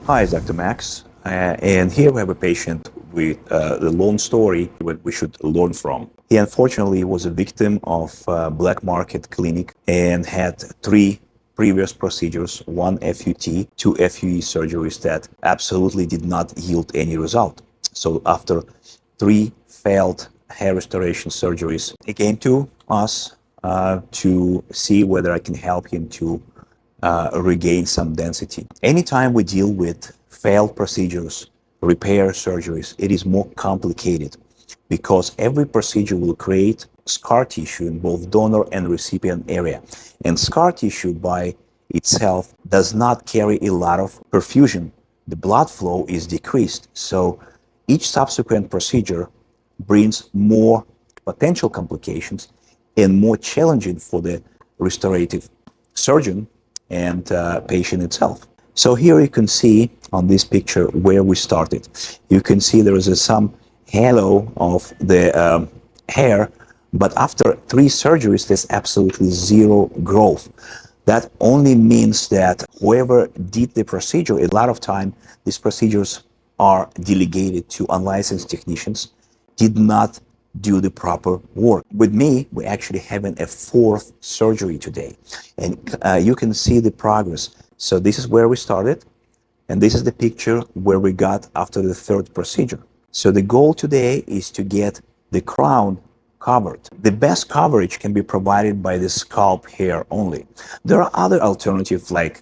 Hi, it's Dr. Max, and here we have a patient with the long story what we should learn from. He unfortunately was a victim of black market clinic and had 3 previous procedures, 1 FUT, 2 FUE surgeries that absolutely did not yield any result. So after 3 failed hair restoration surgeries, he came to us to see whether I can help him to regain some density. Anytime we deal with failed procedures, repair surgeries, it is more complicated because every procedure will create scar tissue in both donor and recipient area. And scar tissue by itself does not carry a lot of perfusion. The blood flow is decreased. So each subsequent procedure brings more potential complications and more challenging for the restorative surgeon and patient itself. So here you can see on this picture where we started. You can see there is some halo of the hair, but after 3 surgeries, there's absolutely 0 growth. That only means that whoever did the procedure, a lot of time, these procedures are delegated to unlicensed technicians, did not do the proper work. With me, we're actually having a 4th surgery today, and you can see the progress. So this is where we started, and this is the picture where we got after the 3rd procedure. So the goal today is to get the crown covered. The best coverage can be provided by the scalp hair only. There are other alternatives like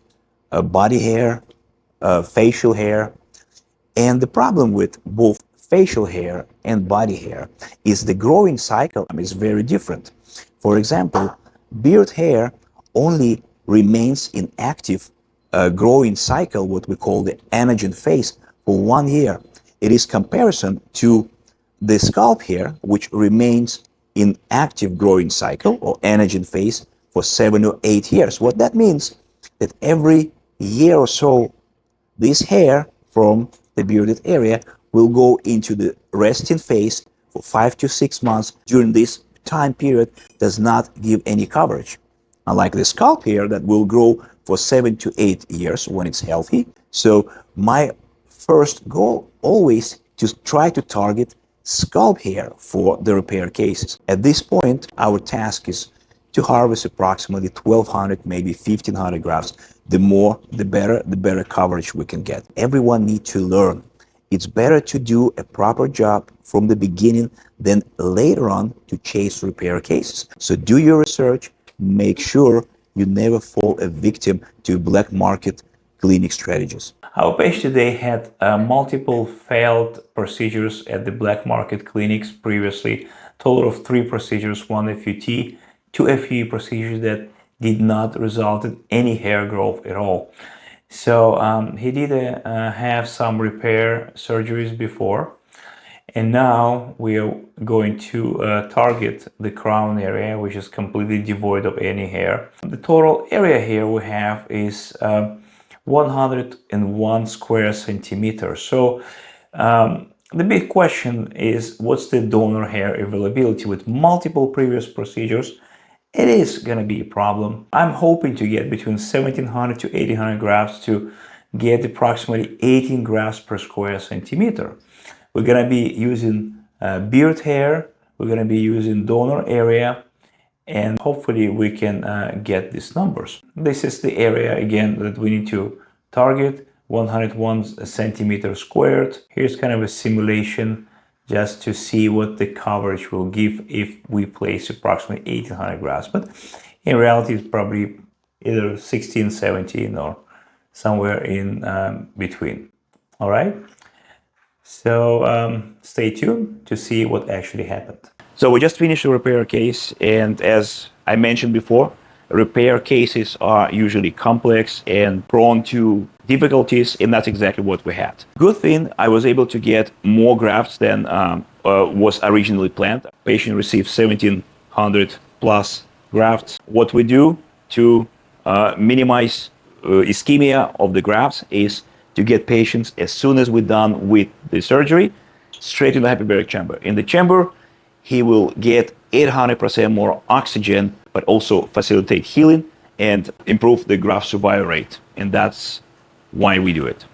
body hair, facial hair, and the problem with both facial hair and body hair is the growing cycle is very different. For example, beard hair only remains in active growing cycle, what we call the anagen phase, for 1 year. It is comparison to the scalp hair, which remains in active growing cycle or anagen phase for 7 or 8 years. What that means that every year or so, this hair from the bearded area will go into the resting phase for 5 to 6 months. During this time period, does not give any coverage. Unlike the scalp hair that will grow for 7 to 8 years when it's healthy. So my first goal always to try to target scalp hair for the repair cases. At this point, our task is to harvest approximately 1,200, maybe 1,500 grafts. The more, the better coverage we can get. Everyone needs to learn. It's better to do a proper job from the beginning than later on to chase repair cases. So do your research, make sure you never fall a victim to black market clinic strategies. Our patient today had multiple failed procedures at the black market clinics previously. Total of 3 procedures, 1 FUT, 2 FUE procedures that did not result in any hair growth at all. So he did have some repair surgeries before, and now we are going to target the crown area, which is completely devoid of any hair. The total area here we have is 101 square centimeters. So the big question is, what's the donor hair availability? With multiple previous procedures, it is going to be a problem. I'm hoping to get between 1,700 to 1,800 grafts to get approximately 18 grafts per square centimeter. We're going to be using beard hair, we're going to be using donor area, and hopefully we can get these numbers. This is the area again that we need to target, 101 centimeters squared. Here's kind of a simulation just to see what the coverage will give if we place approximately 1,800 grafts. But in reality, it's probably either 16, 17 or somewhere in between. All right. So stay tuned to see what actually happened. So we just finished a repair case, and as I mentioned before, repair cases are usually complex and prone to difficulties, and that's exactly what we had. Good thing I was able to get more grafts than was originally planned. Patient received 1,700 plus grafts. What we do to minimize ischemia of the grafts is to get patients, as soon as we're done with the surgery, straight in the hyperbaric chamber. In the chamber, he will get 800% more oxygen, but also facilitate healing and improve the graft survival rate. And that's why we do it.